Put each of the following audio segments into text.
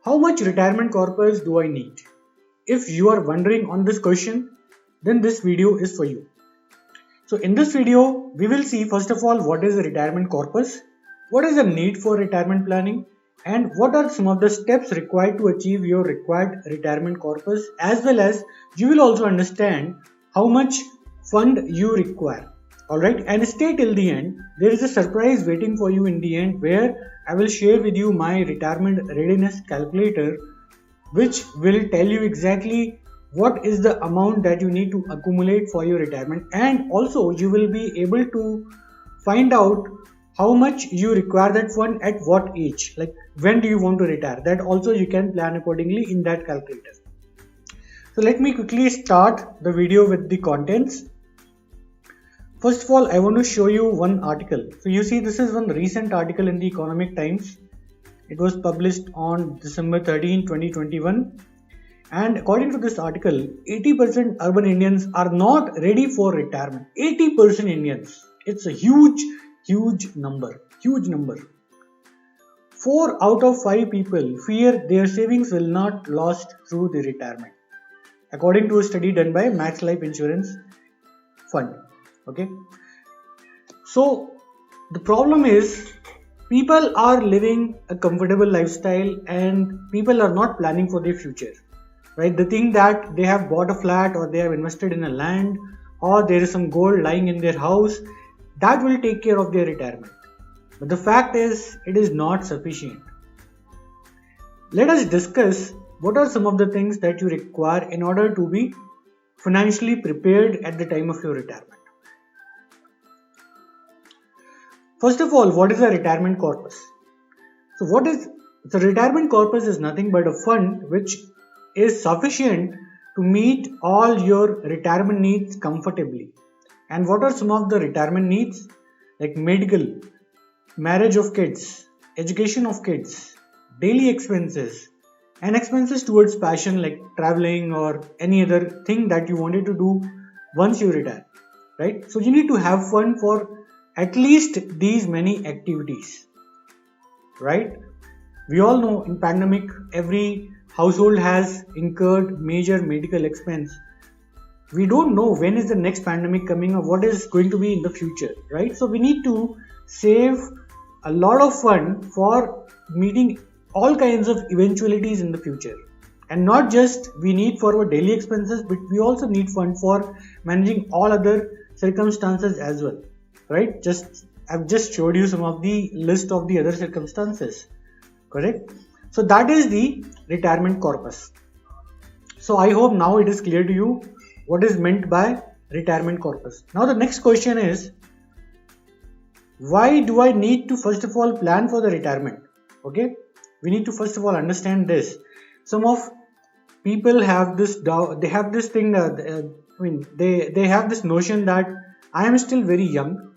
How much retirement corpus do I need? If you are wondering on this question, then this video is for you. So in this video, we will see first of all what is the retirement corpus, what is the need for retirement planning, and what are some of the steps required to achieve your required retirement corpus, as well as you will also understand how much fund you require. Alright, and stay till the end. There is a surprise waiting for you in the end where I will share with you my retirement readiness calculator, which will tell you exactly what is the amount that you need to accumulate for your retirement, and also you will be able to find out how much you require that fund at what age, like when do you want to retire. That also you can plan accordingly in that calculator. So let me quickly start the video with the contents. First of all, I want to show you one article. So you see, this is one recent article in the Economic Times. It was published on December 13, 2021. And according to this article, 80% urban Indians are not ready for retirement. 80% Indians. It's a huge number. 4 out of 5 people fear their savings will not last through the retirement, according to a study done by Max Life Insurance Fund. Okay. So the problem is, people are living a comfortable lifestyle and people are not planning for their future. Right? They think that they have bought a flat or they have invested in a land or there is some gold lying in their house that will take care of their retirement. But the fact is, it is not sufficient. Let us discuss what are some of the things that you require in order to be financially prepared at the time of your retirement. First of all, what is a retirement corpus? So the retirement corpus is nothing but a fund which is sufficient to meet all your retirement needs comfortably. And what are some of the retirement needs? Like medical, marriage of kids, education of kids, daily expenses, and expenses towards passion like traveling or any other thing that you wanted to do once you retire. Right? So you need to have fund for at least these many activities. Right? We all know in pandemic, every household has incurred major medical expense. We don't know when is the next pandemic coming or what is going to be in the future, right? So we need to save a lot of fund for meeting all kinds of eventualities in the future. And not just we need for our daily expenses, but we also need fund for managing all other circumstances as well, right? I've just showed you some of the list of the other circumstances, correct? So that is the retirement corpus. So I hope now it is clear to you what is meant by retirement corpus. Now the next question is, why do I need to first of all plan for the retirement? Okay, we need to first of all understand this. Some of people have this they have this thing they have this notion that I am still very young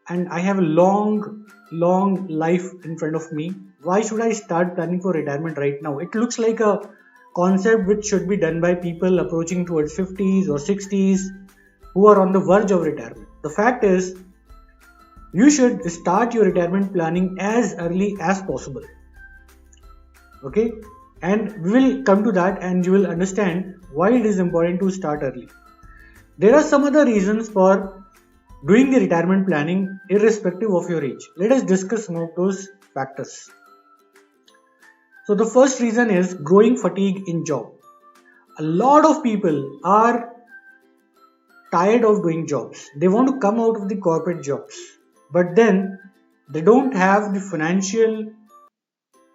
and I have a long life in front of me. Why should I start planning for retirement right now? It looks like a concept which should be done by people approaching towards 50s or 60s who are on the verge of retirement. The fact is, you should start your retirement planning as early as possible. Okay? And we will come to that and you will understand why it is important to start early. There are some other reasons for doing the retirement planning irrespective of your age. Let us discuss some of those factors. So the first reason is growing fatigue in job. A lot of people are tired of doing jobs. They want to come out of the corporate jobs, but then they don't have the financial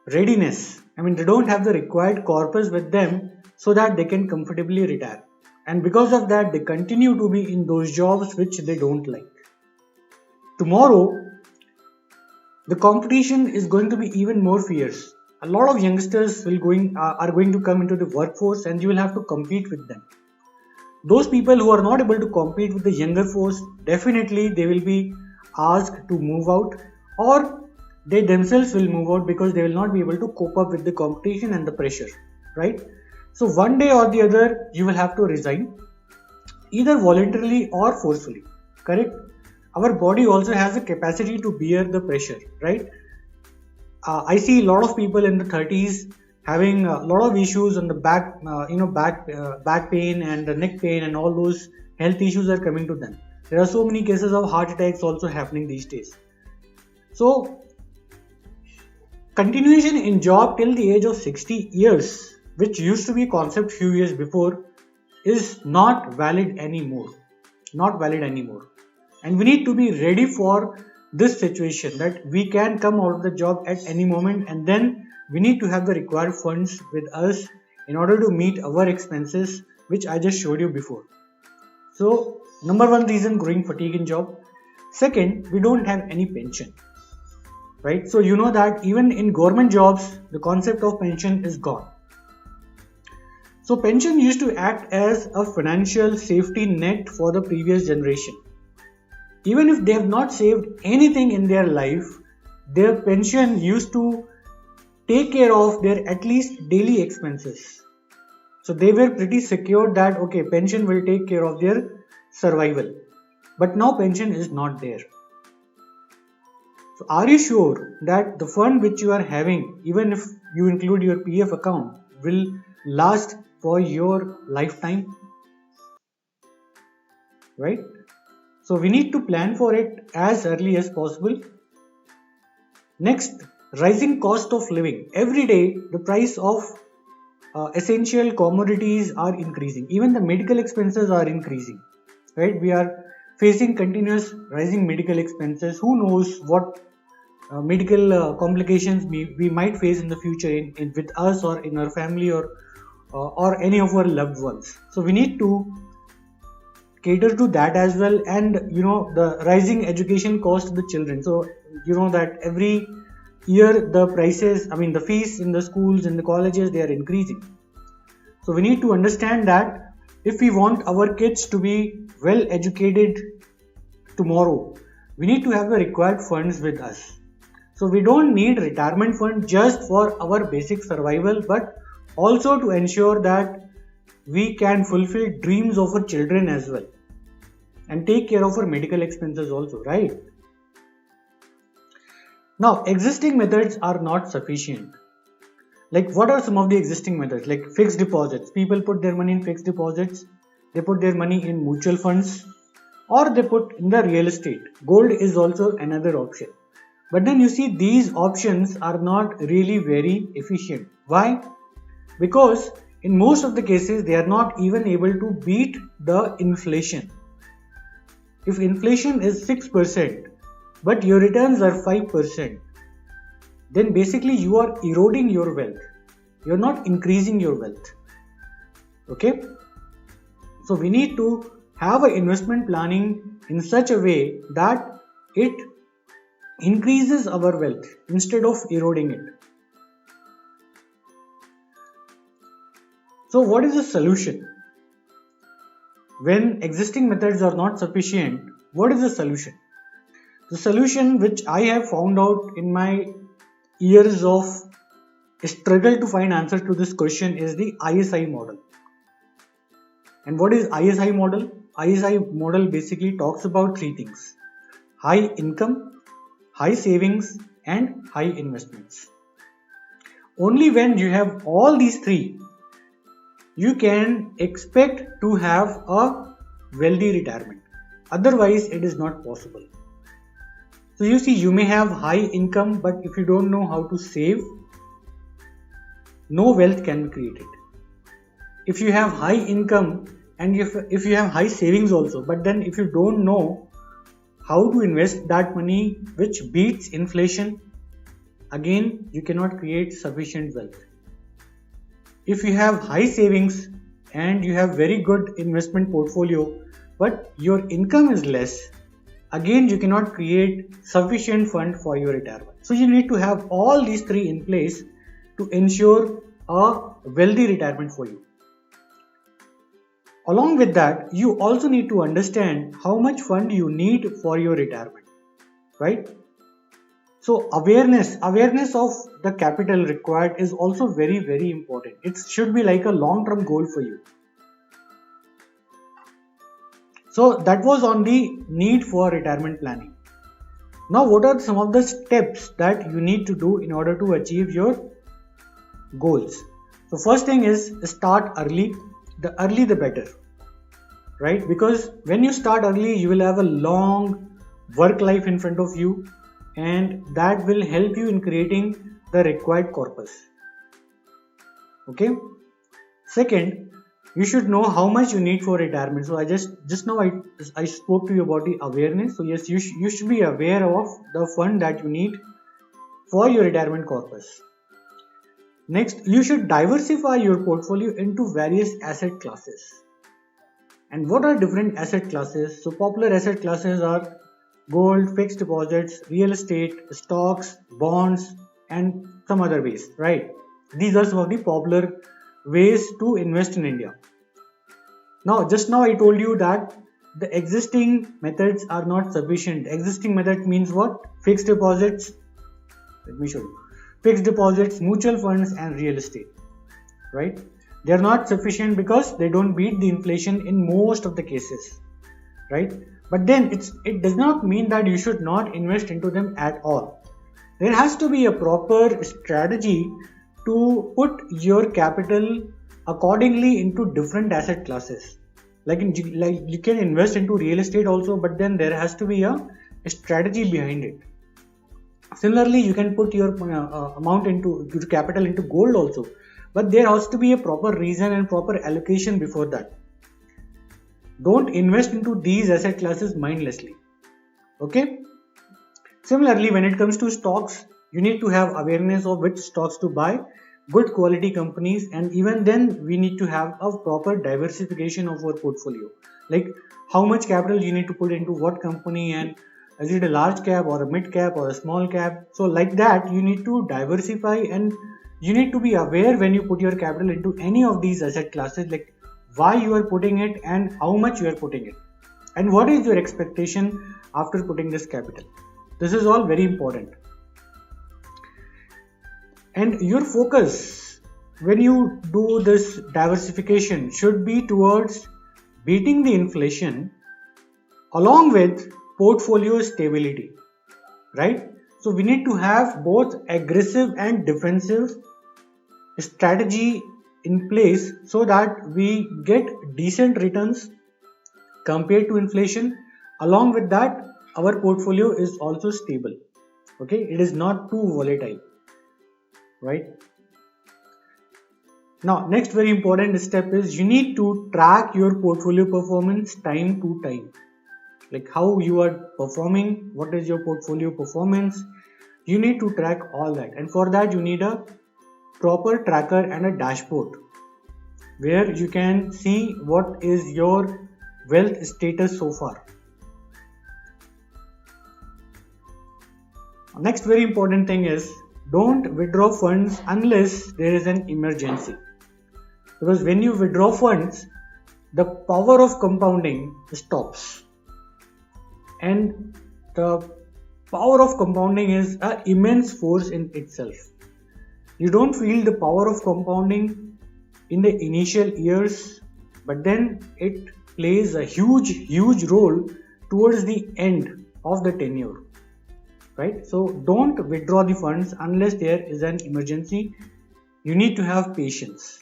readiness. They don't have the required corpus with them so that they can comfortably retire. And because of that, they continue to be in those jobs which they don't like. Tomorrow, the competition is going to be even more fierce. A lot of youngsters are going to come into the workforce and you will have to compete with them. Those people who are not able to compete with the younger force, definitely they will be asked to move out, or they themselves will move out because they will not be able to cope up with the competition and the pressure, right? So one day or the other, you will have to resign, either voluntarily or forcefully, correct? Our body also has a capacity to bear the pressure, right? I see a lot of people in the 30s having a lot of issues on the back pain and the neck pain, and all those health issues are coming to them. There are so many cases of heart attacks also happening these days. So continuation in job till the age of 60 years, which used to be a concept few years before, is not valid anymore. Not valid anymore. And we need to be ready for this situation, that we can come out of the job at any moment, and then we need to have the required funds with us in order to meet our expenses, which I just showed you before. So number one reason, growing fatigue in job. Second, we don't have any pension, right? So you know that even in government jobs, the concept of pension is gone. So pension used to act as a financial safety net for the previous generation. Even if they have not saved anything in their life, their pension used to take care of their at least daily expenses. So they were pretty secure that okay, pension will take care of their survival. But now pension is not there. So are you sure that the fund which you are having, even if you include your PF account, will last for your lifetime? Right? So we need to plan for it as early as possible. Next, rising cost of living. Every day the price of essential commodities are increasing. Even the medical expenses are increasing. Right? We are facing continuous rising medical expenses. Who knows what medical complications we might face in the future in with us or in our family or any of our loved ones. So we need to cater to that as well. And the rising education cost to the children. So that every year the prices, the fees in the schools and the colleges, they are increasing. So we need to understand that if we want our kids to be well educated tomorrow, we need to have the required funds with us. So we don't need retirement fund just for our basic survival, but also to ensure that we can fulfill dreams of our children as well and take care of our medical expenses also, right? Now, existing methods are not sufficient. Like, what are some of the existing methods? Like fixed deposits. People put their money in fixed deposits. They put their money in mutual funds, or they put in the real estate. Gold is also another option. But then you see, these options are not really very efficient. Why? Because in most of the cases, they are not even able to beat the inflation. If inflation is 6%, but your returns are 5%, then basically you are eroding your wealth. You are not increasing your wealth. Okay? So we need to have an investment planning in such a way that it increases our wealth instead of eroding it. So what is the solution? When existing methods are not sufficient, what is the solution? The solution which I have found out in my years of struggle to find answers to this question is the ISI model. And what is ISI model? ISI model basically talks about three things: high income, high savings, and high investments. Only when you have all these three, you can expect to have a wealthy retirement. Otherwise, it is not possible. So you see, you may have high income, but if you don't know how to save, no wealth can be created. If you have high income and if you have high savings also, but then if you don't know how to invest that money which beats inflation, again you cannot create sufficient wealth. If you have high savings and you have very good investment portfolio, but your income is less, again you cannot create sufficient fund for your retirement. So you need to have all these three in place to ensure a wealthy retirement for you. Along with that, you also need to understand how much fund you need for your retirement, right? So awareness of the capital required is also very, very important. It should be like a long-term goal for you. So that was on the need for retirement planning. Now, what are some of the steps that you need to do in order to achieve your goals. So first thing is start early. The early the better, right? Because when you start early, you will have a long work life in front of you, and that will help you in creating the required corpus. Okay. Second, you should know how much you need for retirement. So I just now I spoke to you about the awareness. So yes, you should be aware of the fund that you need for your retirement corpus. Next, you should diversify your portfolio into various asset classes. And what are different asset classes? So popular asset classes are gold, fixed deposits, real estate, stocks, bonds, and some other ways, right? These are some of the popular ways to invest in India. Now, just now I told you that the existing methods are not sufficient. Existing method means what? Fixed deposits. Let me show you. Fixed deposits, mutual funds, and real estate, right? They are not sufficient because they don't beat the inflation in most of the cases, right? But then it does not mean that you should not invest into them at all. There has to be a proper strategy to put your capital accordingly into different asset classes. Like you can invest into real estate also, but then there has to be a strategy behind it. Similarly, you can put your amount into your capital into gold also, but there has to be a proper reason and proper allocation before that. Don't invest into these asset classes mindlessly. Okay. Similarly, when it comes to stocks, you need to have awareness of which stocks to buy, good quality companies, and even then we need to have a proper diversification of our portfolio. Like how much capital you need to put into what company, and is it a large cap or a mid cap or a small cap? So like that, you need to diversify, and you need to be aware when you put your capital into any of these asset classes, like why you are putting it and how much you are putting it, and what is your expectation after putting this capital. This is all very important. And your focus when you do this diversification should be towards beating the inflation along with portfolio stability, right? So we need to have both aggressive and defensive strategy in place so that we get decent returns compared to inflation. Along with that, our portfolio is also stable. Okay, it is not too volatile, right? Now, next very important step is you need to track your portfolio performance time to time. Like how you are performing, what is your portfolio performance, you need to track all that, and for that you need a proper tracker and a dashboard where you can see what is your wealth status so far. Next very important thing is don't withdraw funds unless there is an emergency, because when you withdraw funds, the power of compounding stops. And the power of compounding is an immense force in itself. You don't feel the power of compounding in the initial years, but then it plays a huge role towards the end of the tenure, right? So don't withdraw the funds unless there is an emergency. You need to have patience,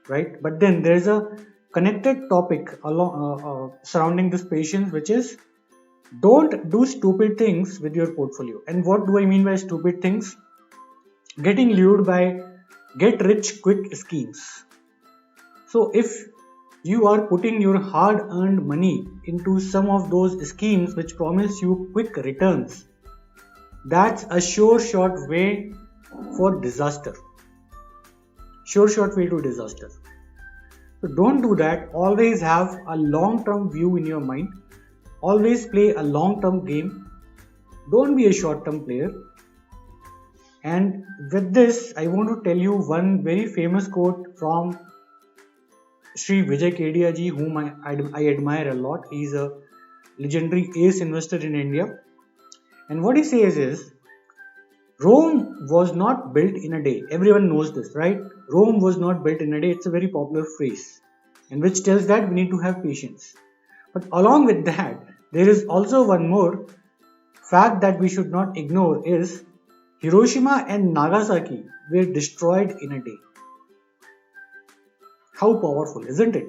right? But then there is a connected topic along surrounding this patience, which is don't do stupid things with your portfolio. And what do I mean by stupid things? Getting lured by get rich quick schemes. So if you are putting your hard earned money into some of those schemes which promise you quick returns, that's a sure shot way for disaster. Sure shot way to disaster. So don't do that. Always have a long term view in your mind. Always play a long-term game. Don't be a short-term player. And with this, I want to tell you one very famous quote from Sri Vijay Kedia ji, whom I admire a lot. He is a legendary ace investor in India. And what he says is, Rome was not built in a day. Everyone knows this, right? Rome was not built in a day. It's a very popular phrase, and which tells that we need to have patience. But along with that, there is also one more fact that we should not ignore is Hiroshima and Nagasaki were destroyed in a day. How powerful, isn't it?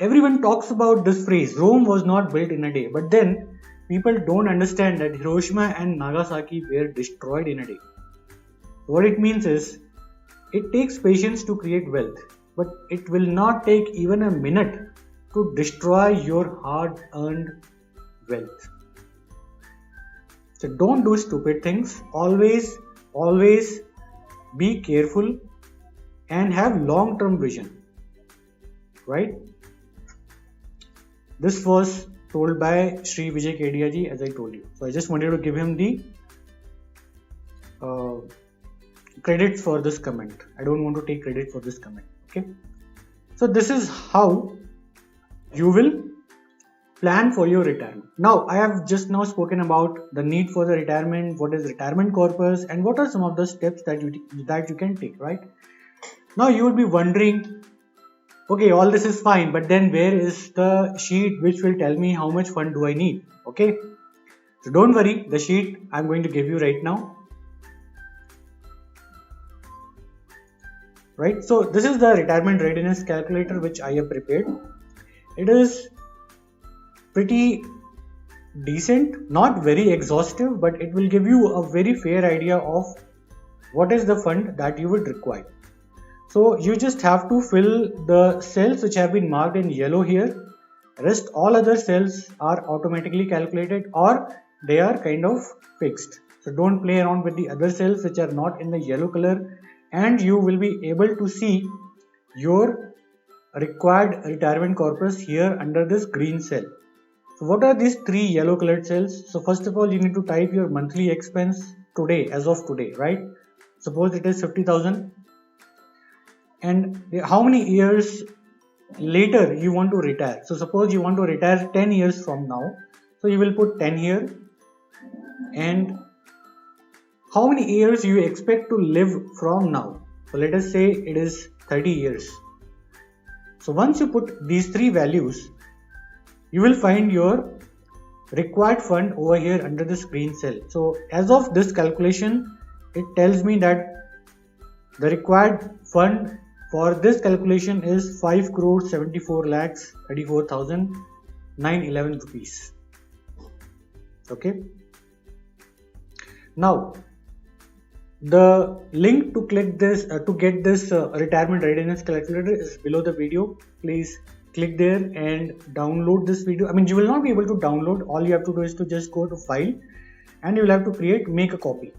Everyone talks about this phrase, Rome was not built in a day, but then people don't understand that Hiroshima and Nagasaki were destroyed in a day. What it means is, it takes patience to create wealth, but it will not take even a minute to destroy your hard-earned wealth. So don't do stupid things. Always be careful and have long-term vision, right? This was told by Sri Vijay Kedia ji, as I told you. So I just wanted to give him the credit for this comment. I don't want to take credit for this comment. Okay. So this is how you will plan for your retirement. Now I have just now spoken about the need for the retirement, what is retirement corpus, and what are some of the steps that you can take, right? Now you would be wondering, okay, all this is fine, but then where is the sheet which will tell me how much fund do I need? Okay, so don't worry, the sheet I'm going to give you right now. Right, so this is the retirement readiness calculator which I have prepared. It is pretty decent, not very exhaustive, but it will give you a very fair idea of what is the fund that you would require. So you just have to fill the cells which have been marked in yellow here. Rest all other cells are automatically calculated or they are kind of fixed. So don't play around with the other cells which are not in the yellow color, and you will be able to see your required retirement corpus here under this green cell. So what are these three yellow colored cells? So first of all, you need to type your monthly expense today, as of today, right? Suppose it is 50,000. And how many years later you want to retire. So suppose you want to retire 10 years from now. So you will put 10 here. And how many years you expect to live from now. So let us say it is 30 years. So once you put these three values, you will find your required fund over here under this green cell. So as of this calculation, it tells me that the required fund for this calculation is 5 crore 74 lakhs 34,911 rupees. Okay. Now, the link to click this to get this retirement readiness calculator is below the video. Please click there and download this video. I mean, you will not be able to download. All you have to do is to just go to file and you will have to make a copy.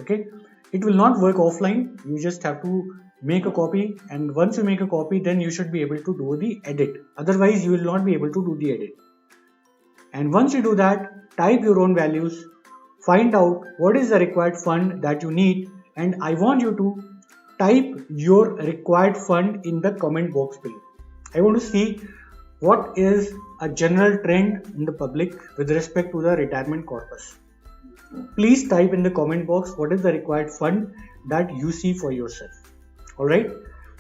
Okay. It will not work offline. You just have to make a copy, and once you make a copy, then you should be able to do the edit. Otherwise, you will not be able to do the edit. And once you do that, type your own values, find out what is the required fund that you need, and I want you to type your required fund in the comment box below. I want to see what is a general trend in the public with respect to the retirement corpus. Please type in the comment box what is the required fund that you see for yourself. Alright,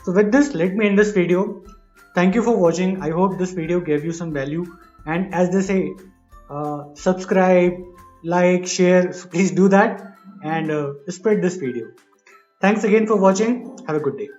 so with this, let me end this video. Thank you for watching. I hope this video gave you some value, and as they say, subscribe, like, share, so please do that and spread this video. Thanks again for watching. Have a good day.